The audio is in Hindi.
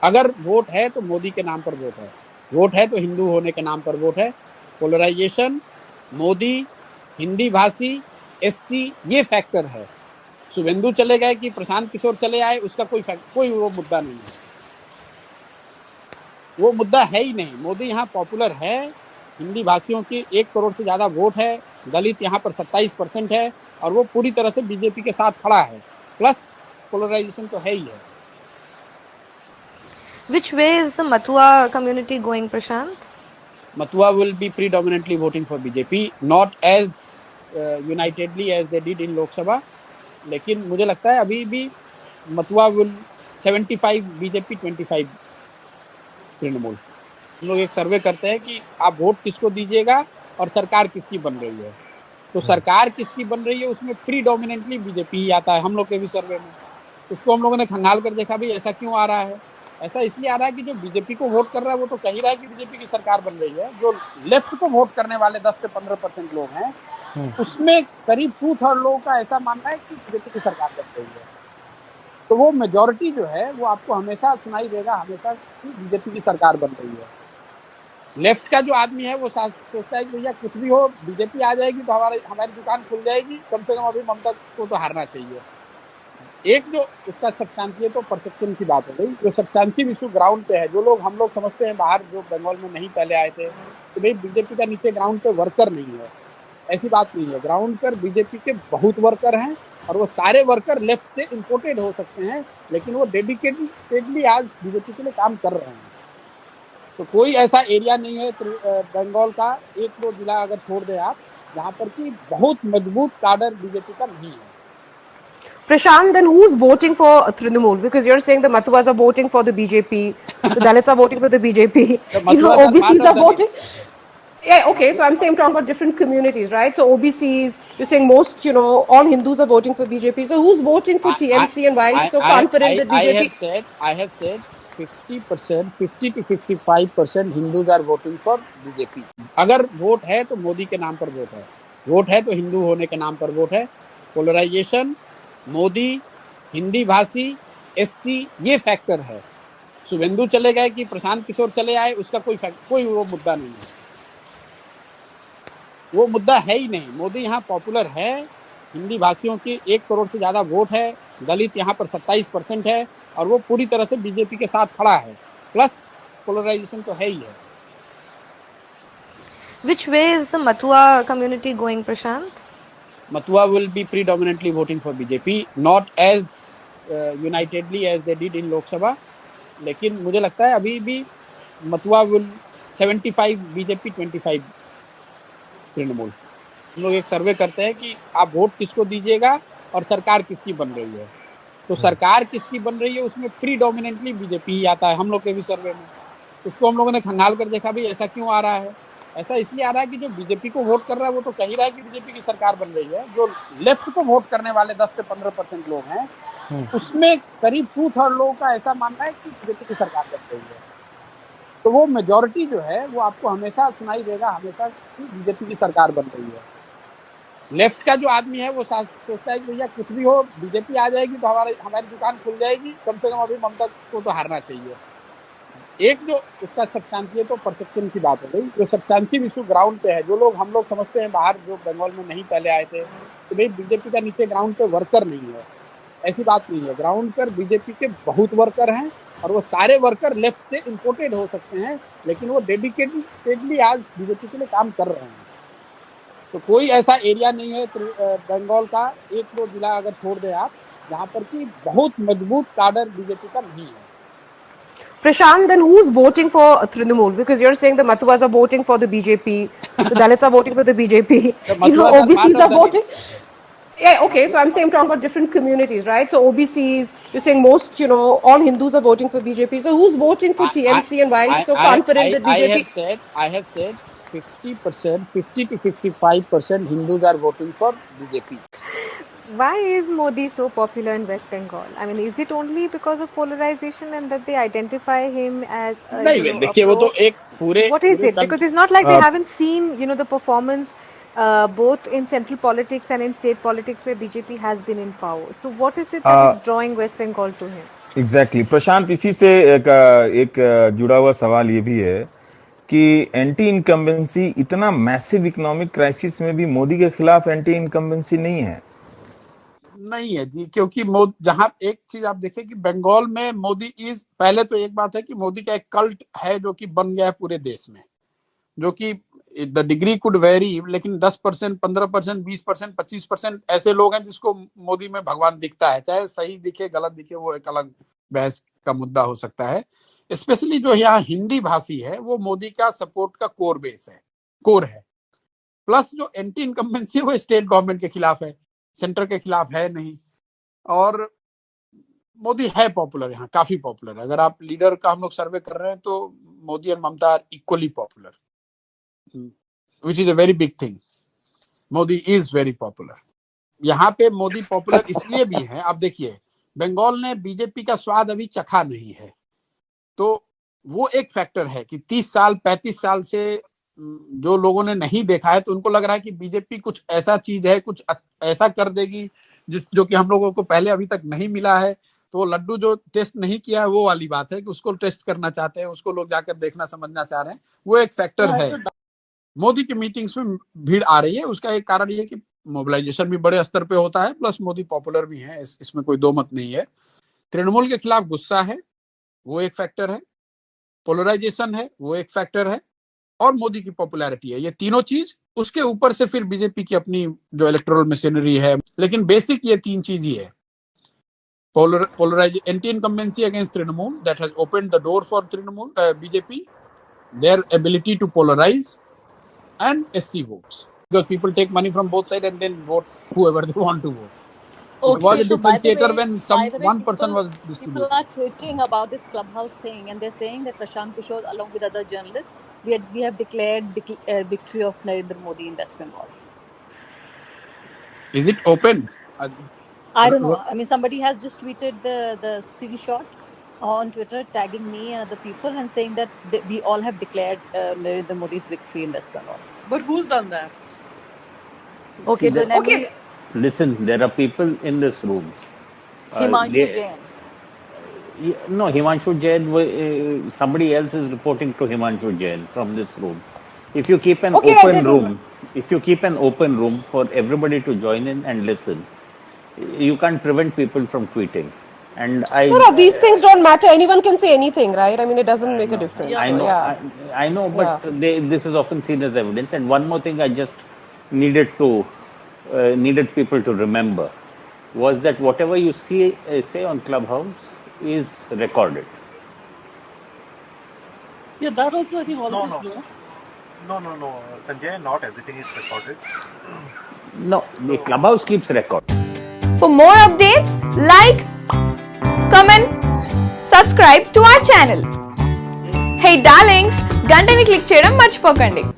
अगर वोट है तो मोदी के नाम पर वोट है, वोट है तो हिंदू होने के नाम पर वोट है। पोलराइजेशन, मोदी, हिंदी भाषी, एससी, ये फैक्टर है। शुभेंदु चले गए कि प्रशांत किशोर चले आए, उसका कोई वो मुद्दा नहीं है, वो मुद्दा है ही नहीं। मोदी यहाँ पॉपुलर है, हिंदी भाषियों की 1 करोड़ से ज्यादा वोट है, दलित यहाँ पर 27% है, और वो पूरी तरह से बीजेपी के साथ खड़ा है। प्लस पोलराइजेशन तो है ही है। Which way is the Matua community going, Prashant? Matua will be predominantly voting for BJP, not as unitedly as they did in Lok Sabha, लेकिन मुझे लगता है अभी भी मथुआ विल 75 बीजेपी 25 तृणमूल। हम लोग एक सर्वे करते हैं कि आप वोट किसको दीजिएगा और सरकार किसकी बन रही है, तो सरकार किसकी बन रही है उसमें प्रीडोमिनेंटली बीजेपी ही आता है हम लोग के भी सर्वे में। उसको हम लोगों ने खंगाल कर देखा भी ऐसा क्यों आ रहा है। ऐसा इसलिए आ रहा है कि जो बीजेपी को वोट कर रहा है वो तो कह ही रहा है कि बीजेपी की सरकार बन रही है। जो लेफ्ट को वोट करने वाले 10 से 15% लोग हैं, उसमें करीब 2/3 लोगों का ऐसा मानना है कि बीजेपी की सरकार बन रही है। तो वो मेजोरिटी जो है वो आपको हमेशा सुनाई देगा, हमेशा कि बीजेपी की सरकार बन रही है। लेफ्ट का जो आदमी है वो सोचता है कि भैया कुछ भी हो, बीजेपी आ जाएगी तो हमारी दुकान खुल जाएगी, कम से कम अभी ममता को तो हारना चाहिए। एक जो उसका सब्सटेंशियल तो परसेप्शन की बात हो गई, जो सब्सटेंशियल इशू ग्राउंड पे है, जो लोग हम लोग समझते हैं बाहर जो बंगाल में नहीं पहले आए थे कि भाई बीजेपी का नीचे ग्राउंड पे वर्कर नहीं है, ऐसी बात नहीं है। ग्राउंड पर बीजेपी के बहुत वर्कर हैं और वो सारे वर्कर लेफ्ट से इंपोर्टेड हो सकते हैं, लेकिन वो डेडिकेटेडली आज बीजेपी के लिए काम कर रहे हैं। तो कोई ऐसा एरिया नहीं है बंगाल का, एक दो जिला अगर छोड़ दें आप, जहाँ पर कि बहुत मजबूत काडर बीजेपी का नहीं है। Prashant, then who's voting for Trinamool? Because you're saying the Mathuas are voting for the BJP, the Dalits are voting for the BJP, OBCs are voting. Yeah, okay, so I'm saying I'm talking about different communities, right? So OBCs, you're saying most, all Hindus are voting for BJP. So who's voting for TMC and why are you so confident that BJP? I have said 50%, 50 to 55% Hindus are voting for BJP. अगर वोट है तो मोदी के नाम पर वोट है, वोट है तो हिंदू होने के नाम पर वोट है। पोलराइजेशन, मोदी, हिंदी भाषी, एससी, ये फैक्टर है। शुभेंदु चले गए कि प्रशांत किशोर चले आए, उसका कोई वो मुद्दा नहीं है, वो मुद्दा है ही नहीं। मोदी यहाँ पॉपुलर है, हिंदी भाषियों की 1 करोड़ से ज्यादा वोट है, दलित यहाँ पर 27% है, और वो पूरी तरह से बीजेपी के साथ खड़ा है। प्लस पोलराइजेशन तो है ही है। Which way is the Matua community going, Prashant? Matua will be predominantly voting for BJP, not as unitedly as they did in Lok Sabha, लेकिन मुझे लगता है अभी भी मथुआ विल 75 बीजेपी 25 तृणमूल। हम लोग एक सर्वे करते हैं कि आप वोट किसको दीजिएगा और सरकार किसकी बन रही है, तो सरकार किसकी बन रही है उसमें प्रीडोमिनेंटली बीजेपी ही आता है हम लोग के भी सर्वे में। उसको हम लोगों ने खंगाल कर देखा भी ऐसा क्यों आ रहा है। ऐसा इसलिए आ रहा है कि जो बीजेपी को वोट कर रहा है वो तो कह ही रहा है कि बीजेपी की सरकार बन रही है। जो लेफ्ट को वोट करने वाले 10 से 15% लोग हैं, उसमें करीब 2/3 लोगों का ऐसा मानना है कि बीजेपी की सरकार बन रही है। तो वो मेजोरिटी जो है वो आपको हमेशा सुनाई देगा, हमेशा कि बीजेपी की सरकार बन रही है। लेफ्ट का जो आदमी है वो सोचता है कि भैया कुछ भी हो, बीजेपी आ जाएगी तो हमारी दुकान खुल जाएगी, कम से कम अभी ममता को तो हारना चाहिए। एक जो उसका सब्सटेंशियल तो परसेप्शन की बात हो गई, जो सब्सटेंशियल इशू ग्राउंड पे है, जो लोग हम लोग समझते हैं बाहर जो बंगाल में नहीं पहले आए थे कि भाई बीजेपी का नीचे ग्राउंड पे वर्कर नहीं है, ऐसी बात नहीं है। ग्राउंड पर बीजेपी के बहुत वर्कर हैं और वो सारे वर्कर लेफ्ट से इंपोर्टेड हो सकते हैं, लेकिन वो डेडिकेटेडली आज बीजेपी के लिए काम कर रहे हैं। तो कोई ऐसा एरिया नहीं है बंगाल का, एक दो जिला अगर छोड़ दें आप, जहाँ पर कि बहुत मजबूत काडर बीजेपी का नहीं है। Prashant, then who's voting for Trinamool? Because you're saying the Mathuas are voting for the BJP, the Dalits are voting for the BJP, OBCs are voting. Yeah, okay, so I'm saying I'm talking about different communities, right? So OBCs, you're saying most, all Hindus are voting for BJP. So who's voting for TMC and why are you so confident that BJP? I have said 50%, 50 to 55% Hindus are voting for BJP. Why is Modi so popular in West Bengal? I mean, is it only because of polarization and that they identify him as नहीं, देखिए वो तो एक पूरे what is it? Because it's not like we haven't seen, the performance both in central politics and in state politics where BJP has been in power. So what is it that is drawing West Bengal to him? Exactly Prashant, इसी से एक जुड़ा हुआ सवाल ये भी है कि एंटी इनकम्बेंसी, इतना मैसिव इकोनॉमिक क्राइसिस में भी मोदी के खिलाफ एंटी इनकम्बेंसी नहीं है। नहीं है जी, क्योंकि जहां एक चीज आप देखें कि बंगाल में मोदी इज, पहले तो एक बात है कि मोदी का एक कल्ट है जो कि बन गया है पूरे देश में, जो कि द डिग्री कुड वेरी, लेकिन 10%, 15%, 20%, 25% ऐसे लोग हैं जिसको मोदी में भगवान दिखता है, चाहे सही दिखे गलत दिखे वो एक अलग बहस का मुद्दा हो सकता है। स्पेशली जो यहाँ हिंदी भाषी है वो मोदी का सपोर्ट का कोर है। प्लस जो एंटी इनकम्बेंसी है वो स्टेट गवर्नमेंट के खिलाफ है, सेंटर के खिलाफ है नहीं। और मोदी है पॉपुलर, यहाँ काफी पॉपुलर है। अगर आप लीडर का हम लोग सर्वे कर रहे हैं तो मोदी और Mamata are equally popular, which is a very big thing. Modi is very popular. यहाँ पे मोदी पॉपुलर इसलिए भी है, आप देखिए बंगाल ने बीजेपी का स्वाद अभी चखा नहीं है, तो वो एक फैक्टर है कि 30 साल 35 साल से जो लोगों ने नहीं देखा है, तो उनको लग रहा है कि बीजेपी कुछ ऐसा चीज है, कुछ ऐसा कर देगी जो कि हम लोगों को पहले अभी तक नहीं मिला है। तो वो लड्डू जो टेस्ट नहीं किया है वो वाली बात है कि उसको टेस्ट करना चाहते हैं, उसको लोग जाकर देखना समझना चाह रहे हैं, वो एक फैक्टर है। मोदी की मीटिंग्स में भीड़ आ रही है, उसका एक कारण ये कि मोबिलाइजेशन भी बड़े स्तर पे होता है, प्लस मोदी पॉपुलर भी है, इसमें कोई दो मत नहीं है। तृणमूल के खिलाफ गुस्सा है, वो एक फैक्टर है। पोलराइजेशन है, वो एक फैक्टर है। और मोदी की पॉपुलैरिटी है, ये तीनों चीज। उसके ऊपर से फिर बीजेपी की अपनी जो इलेक्टोरल मशीनरी है, लेकिन बेसिक ये तीन चीज ही है। Polarise anti incumbency against Trinamool, that has opened the door for Trinamool BJP, their ability to polarize, and SC votes, because people take money from both sides and then vote whoever they want to vote. It was a So by the differentiator way, when one person was people distributing. are tweeting about this clubhouse thing, and they're saying that Prashant Kishore, along with other journalists, we have declared victory of Narendra Modi in West Bengal. Is it open? I don't know. I mean, somebody has just tweeted the screenshot on Twitter, tagging me and other people, and saying that we all have declared Narendra Modi's victory in West Bengal. But who's done that? Okay, See, then Okay. listen, there are people in this room. Himanshu Jain. No, Himanshu Jain, somebody else is reporting to Himanshu Jain from this room. If you keep an Okay, open that is room, if you keep an open room for everybody to join in and listen, you can't prevent people from tweeting. And No, these things don't matter. Anyone can say anything, right? I mean, it doesn't make a difference. I So, know, yeah. I know, but this is often seen as evidence. And one more thing, I just needed people to remember was that whatever you say on Clubhouse is recorded. Yeah, that also I think all of us know. No, Sanjay, not everything is recorded. No, the Clubhouse keeps record. For more updates, like, comment, subscribe to our channel. Hey darlings, గంటని click చేయడం మర్చిపోకండి.